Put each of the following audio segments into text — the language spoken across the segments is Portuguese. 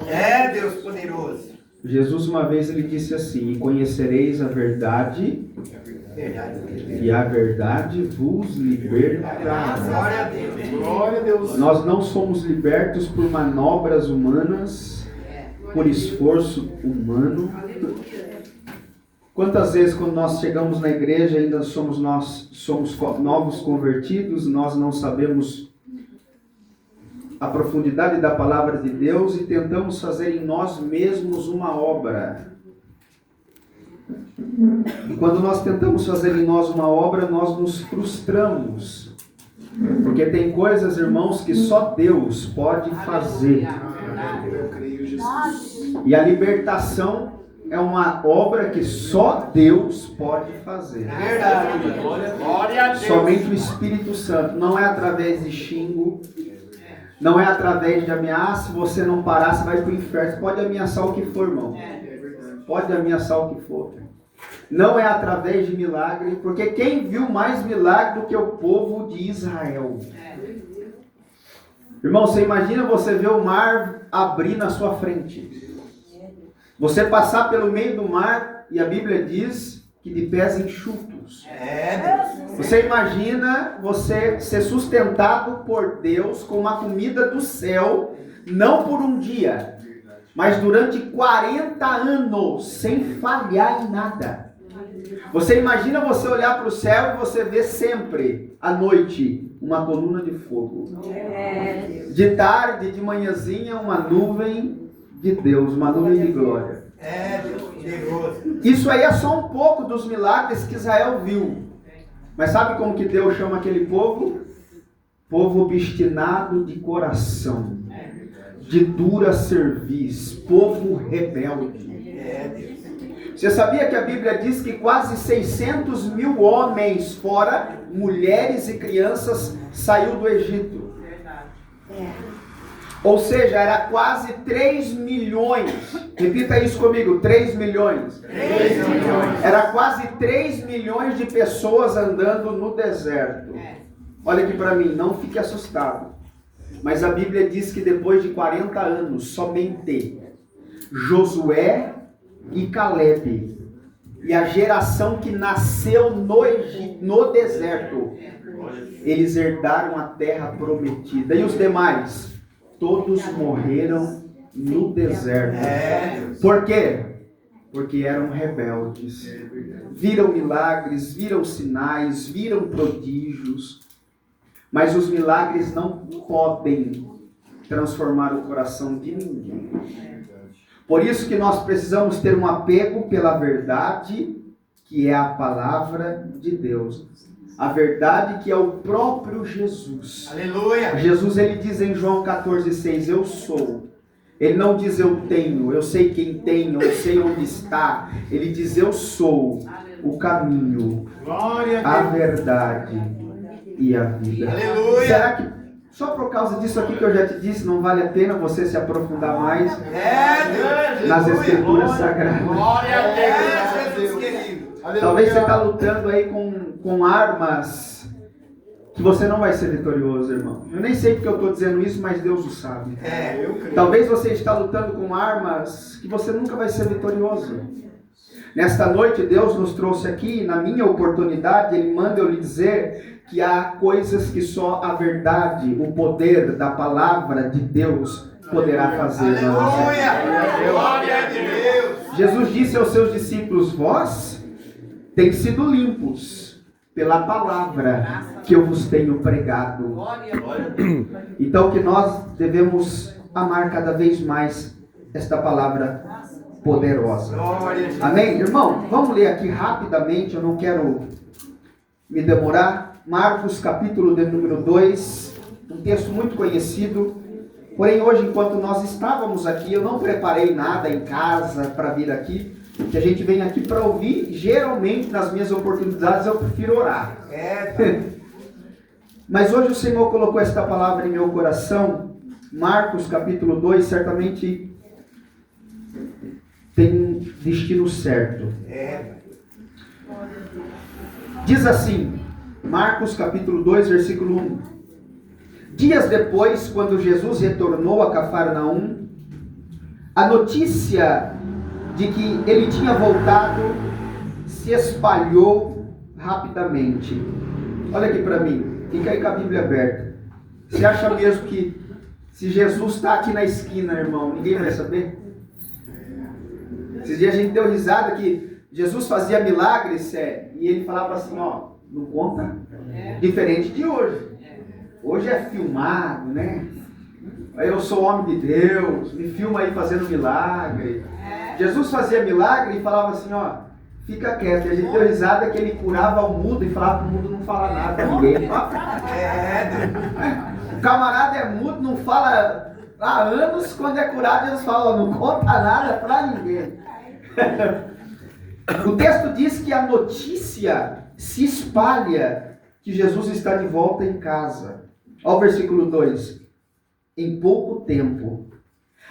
É, Deus poderoso. Jesus uma vez ele disse assim: e conhecereis a verdade, e a verdade vos libertará. Glória a Deus. Glória a Deus. Nós não somos libertos por manobras humanas, por esforço humano. Quantas vezes quando nós chegamos na igreja ainda somos novos convertidos, nós não sabemos a profundidade da palavra de Deus e tentamos fazer em nós mesmos uma obra. E quando nós tentamos fazer em nós uma obra, nós nos frustramos. Porque tem coisas, irmãos, que só Deus pode fazer. Eu creio, Jesus. E a libertação é uma obra que só Deus pode fazer. Verdade. Glória a Deus. Somente o Espírito Santo. Não é através de xingo. Não é através de ameaça. Se você não parar, você vai para o inferno. Você pode ameaçar o que for, irmão. Pode ameaçar o que for. Não é através de milagre. Porque quem viu mais milagre do que o povo de Israel? Irmão, você imagina você ver o mar abrir na sua frente. Você passar pelo meio do mar e a Bíblia diz que de pés enxutos. É, Deus. Você imagina você ser sustentado por Deus com uma comida do céu, não por um dia, mas durante 40 anos, sem falhar em nada. Você imagina você olhar para o céu e você ver sempre, à noite, uma coluna de fogo. De tarde, de manhãzinha, uma nuvem de Deus, uma nuvem de glória. É, Deus poderoso. Isso aí é só um pouco dos milagres que Israel viu. Mas sabe como que Deus chama aquele povo? Povo obstinado de coração, de dura cerviz, povo rebelde. É, Deus. Você sabia que a Bíblia diz que quase 600 mil homens, fora mulheres e crianças, saiu do Egito? Ou seja, era quase 3 milhões. Repita isso comigo, 3 milhões. 3 milhões. Era quase 3 milhões de pessoas andando no deserto. Olha aqui para mim, não fique assustado. Mas a Bíblia diz que depois de 40 anos, somente Josué e Caleb, e a geração que nasceu no deserto, eles herdaram a terra prometida. E os demais? Todos morreram no deserto. Por quê? Porque eram rebeldes. Viram milagres, viram sinais, viram prodígios. Mas os milagres não podem transformar o coração de ninguém. Por isso que nós precisamos ter um apego pela verdade, que é a palavra de Deus. A verdade que é o próprio Jesus. Aleluia. Jesus, ele diz em João 14,6, eu sou. Ele não diz eu tenho, eu sei quem tem, eu sei onde está. Ele diz eu sou o caminho, a verdade e a vida. Aleluia. Será que só por causa disso aqui que eu já te disse, não vale a pena você se aprofundar mais nas escrituras sagradas? Glória a Deus. Jesus querido. Talvez você está lutando aí com armas que você não vai ser vitorioso, irmão. Eu nem sei porque eu estou dizendo isso, mas Deus o sabe. Eu creio. Talvez você está lutando com armas que você nunca vai ser vitorioso. Nesta noite, Deus nos trouxe aqui, na minha oportunidade, Ele manda eu lhe dizer que há coisas que só a verdade, o poder da palavra de Deus poderá fazer. Aleluia. Glória a Deus. Jesus disse aos seus discípulos, vós têm sido limpos pela palavra que eu vos tenho pregado. Então que nós devemos amar cada vez mais esta palavra poderosa. Amém? Irmão, vamos ler aqui rapidamente, eu não quero me demorar. Marcos capítulo de número 2, um texto muito conhecido. Porém hoje, enquanto nós estávamos aqui, eu não preparei nada em casa para vir aqui. Que a gente vem aqui para ouvir, geralmente nas minhas oportunidades eu prefiro orar. Mas hoje o Senhor colocou esta palavra em meu coração. Marcos capítulo 2, certamente tem um destino certo. Diz assim, Marcos capítulo 2, versículo 1. Dias depois, quando Jesus retornou a Cafarnaum, A notícia de que ele tinha voltado se espalhou rapidamente. Olha aqui para mim, fica aí com a Bíblia aberta. Você acha mesmo que se Jesus está aqui na esquina, irmão, ninguém vai saber? Esses dias a gente deu risada que Jesus fazia milagres, e ele falava assim, ó, não conta, diferente de hoje. Hoje é filmado, né? Eu sou homem de Deus, me filma aí fazendo milagre. Jesus fazia milagre e falava assim, ó, fica quieto. E a gente deu risada que ele curava o mudo e falava para o mudo não falar nada pra ninguém. O camarada é mudo, não fala há anos, quando é curado Jesus fala, ó, não conta nada para ninguém. O texto diz que a notícia se espalha que Jesus está de volta em casa. Olha o versículo 2. Em pouco tempo,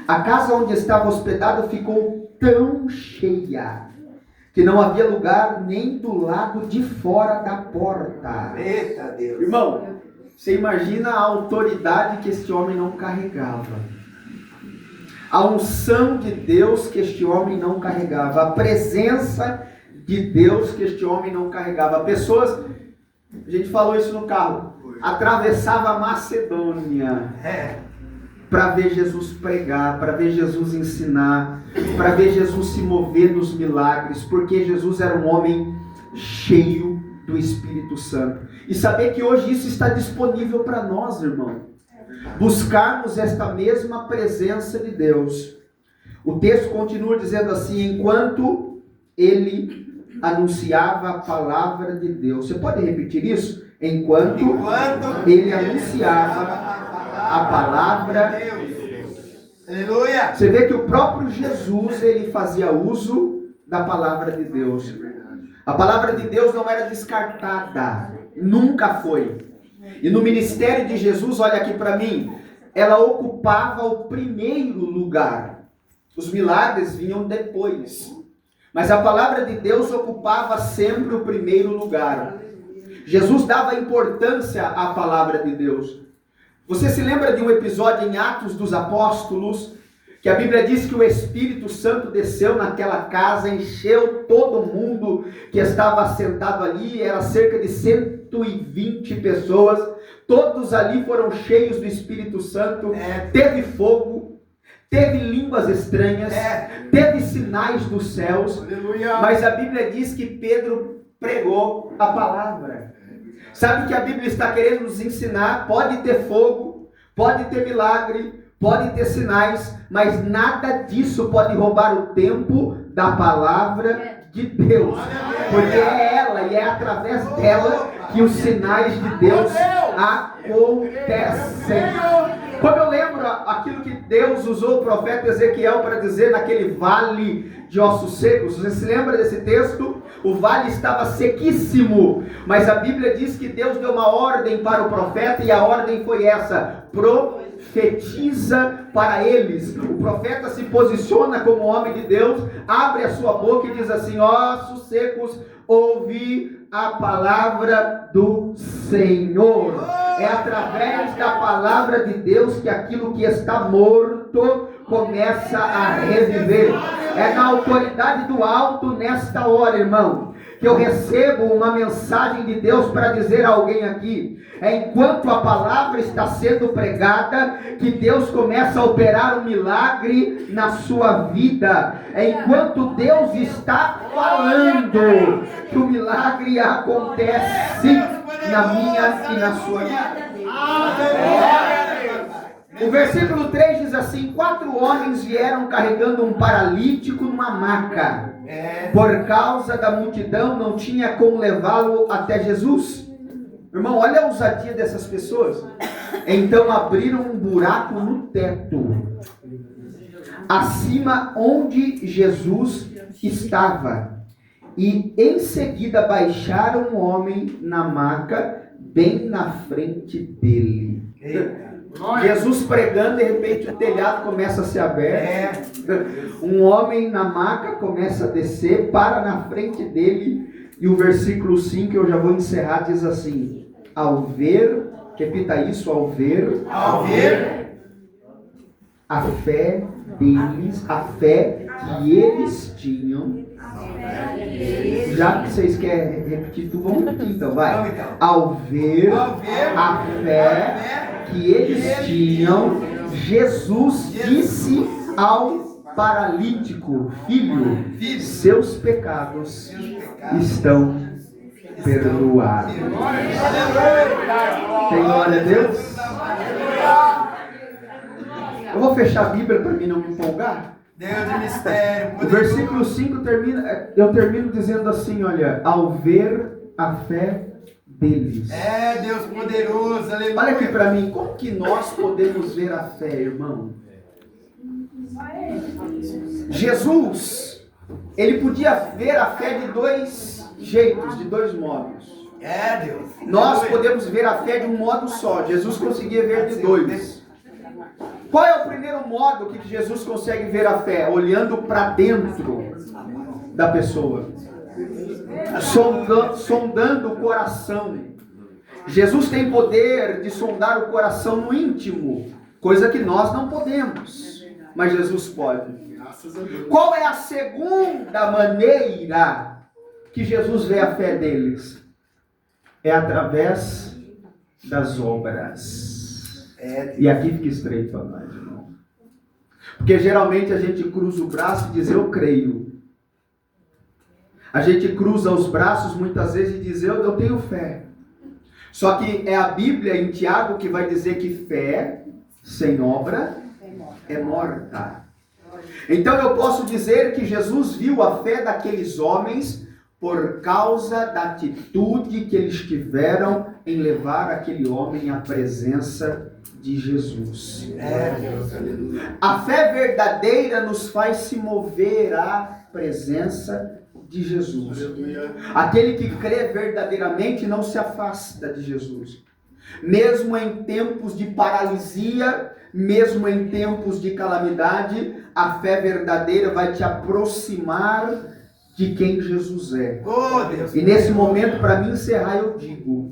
a casa onde estava hospedado ficou tão cheia que não havia lugar nem do lado de fora da porta. Eita Deus. Irmão, você imagina a autoridade que este homem não carregava. A unção de Deus que este homem não carregava. A presença de Deus que este homem não carregava. Pessoas, a gente falou isso no carro, atravessava a Macedônia para ver Jesus pregar, para ver Jesus ensinar, para ver Jesus se mover nos milagres, porque Jesus era um homem cheio do Espírito Santo. E saber que hoje isso está disponível para nós, irmão. Buscarmos esta mesma presença de Deus. O texto continua dizendo assim, enquanto ele anunciava a palavra de Deus. Você pode repetir isso? Enquanto ele anunciava a palavra de Deus. Aleluia. Você vê que o próprio Jesus, ele fazia uso da palavra de Deus. A palavra de Deus não era descartada. Nunca foi. E no ministério de Jesus, olha aqui para mim, ela ocupava o primeiro lugar. Os milagres vinham depois. Mas a palavra de Deus ocupava sempre o primeiro lugar. Jesus dava importância à palavra de Deus. Você se lembra de um episódio em Atos dos Apóstolos, que a Bíblia diz que o Espírito Santo desceu naquela casa, encheu todo mundo que estava sentado ali, era cerca de 120 pessoas, todos ali foram cheios do Espírito Santo, teve fogo, teve línguas estranhas, teve sinais dos céus, mas a Bíblia diz que Pedro pregou a palavra. Sabe o que a Bíblia está querendo nos ensinar? Pode ter fogo, pode ter milagre, pode ter sinais, mas nada disso pode roubar o tempo da palavra de Deus. Porque é ela e é através dela que os sinais de Deus acontecem. Quando eu lembro aquilo que Deus usou o profeta Ezequiel para dizer naquele vale de ossos secos, você se lembra desse texto? O vale estava sequíssimo, mas a Bíblia diz que Deus deu uma ordem para o profeta e a ordem foi essa: profetiza para eles. O profeta se posiciona como homem de Deus, abre a sua boca e diz assim: ossos secos, ouvi a palavra do Senhor. É através da palavra de Deus que aquilo que está morto começa a reviver. É na autoridade do alto nesta hora, irmão, que eu recebo uma mensagem de Deus para dizer a alguém aqui. É enquanto a palavra está sendo pregada que Deus começa a operar um milagre na sua vida. É enquanto Deus está falando que o milagre acontece na minha e na sua vida. O versículo 3 diz assim: 4 homens vieram carregando um paralítico numa maca. Por causa da multidão não tinha como levá-lo até Jesus. Irmão, olha a ousadia dessas pessoas. Então abriram um buraco no teto, acima onde Jesus estava, e em seguida baixaram um homem na maca bem na frente dele. Jesus pregando, de repente o telhado começa a ser aberto, um homem na maca começa a descer, para na frente dele, e o versículo 5, eu já vou encerrar, diz assim: ao ver, repita isso, ao ver a fé deles, a fé que eles tinham. Já que vocês querem repetir tudo, vamos repetir então, vai. Ao ver a fé que eles tinham, Jesus disse ao paralítico: filho, seus pecados estão perdoados. Tem glória a Deus? Eu vou fechar a Bíblia para mim não me empolgar. Deus de mistério. O versículo 5 termina, eu termino dizendo assim, olha, ao ver a fé deles. É, Deus poderoso, aleluia. Olha aqui para mim, como que nós podemos ver a fé, irmão? Jesus, ele podia ver a fé de dois jeitos, de dois modos. É, Deus. Nós podemos ver a fé de um modo só, Jesus conseguia ver de dois. Qual é o primeiro modo que Jesus consegue ver a fé? Olhando para dentro da pessoa, sondando o coração. Jesus tem poder de sondar o coração no íntimo, coisa que nós não podemos, mas Jesus pode. Qual é a segunda maneira que Jesus vê a fé deles? É através das obras. E aqui fica estreito para nós, irmão. Porque geralmente a gente cruza o braço e diz: eu creio. A gente cruza os braços muitas vezes e diz: eu tenho fé. Só que é a Bíblia em Tiago que vai dizer que fé sem obra é morta. Então eu posso dizer que Jesus viu a fé daqueles homens por causa da atitude que eles tiveram em levar aquele homem à presença de Jesus. A fé verdadeira nos faz se mover à presença de Jesus. Aquele que crê verdadeiramente não se afasta de Jesus. Mesmo em tempos de paralisia, mesmo em tempos de calamidade, a fé verdadeira vai te aproximar de quem Jesus é. E nesse momento, para mim encerrar, eu digo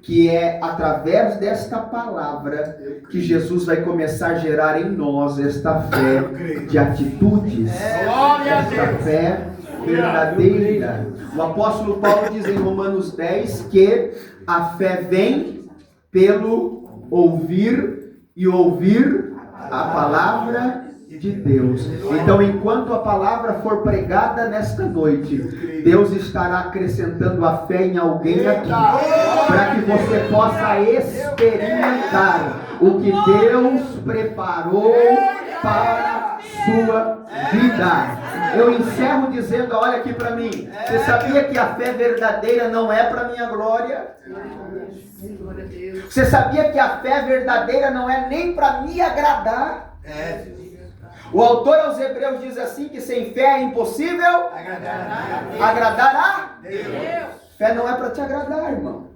que é através desta palavra que Jesus vai começar a gerar em nós esta fé de atitudes, esta fé verdadeira. O apóstolo Paulo diz em Romanos 10 que a fé vem pelo ouvir e ouvir a palavra de Deus. Então, enquanto a palavra for pregada nesta noite, Deus estará acrescentando a fé em alguém aqui, para que você possa experimentar o que Deus preparou para a sua vida. Eu encerro dizendo: olha aqui para mim, você sabia que a fé verdadeira não é para minha glória? Você sabia que a fé verdadeira não é nem para me agradar? O autor aos Hebreus diz assim, que sem fé é impossível agradar a Deus. Fé não é para te agradar, irmão.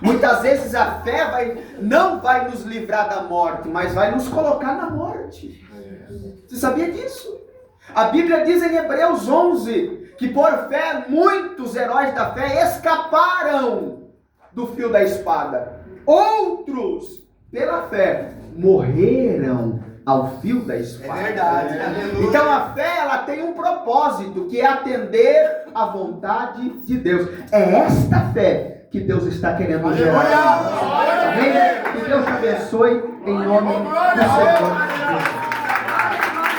Muitas vezes a fé não vai nos livrar da morte, mas vai nos colocar na morte. Você sabia disso? A Bíblia diz em Hebreus 11 que por fé muitos heróis da fé escaparam do fio da espada. Outros, pela fé, morreram ao fio da espada. É verdade. Então a fé, ela tem um propósito, que é atender à vontade de Deus. É esta fé que Deus está querendo gerar. Amém? Que Deus te abençoe em nome do Senhor.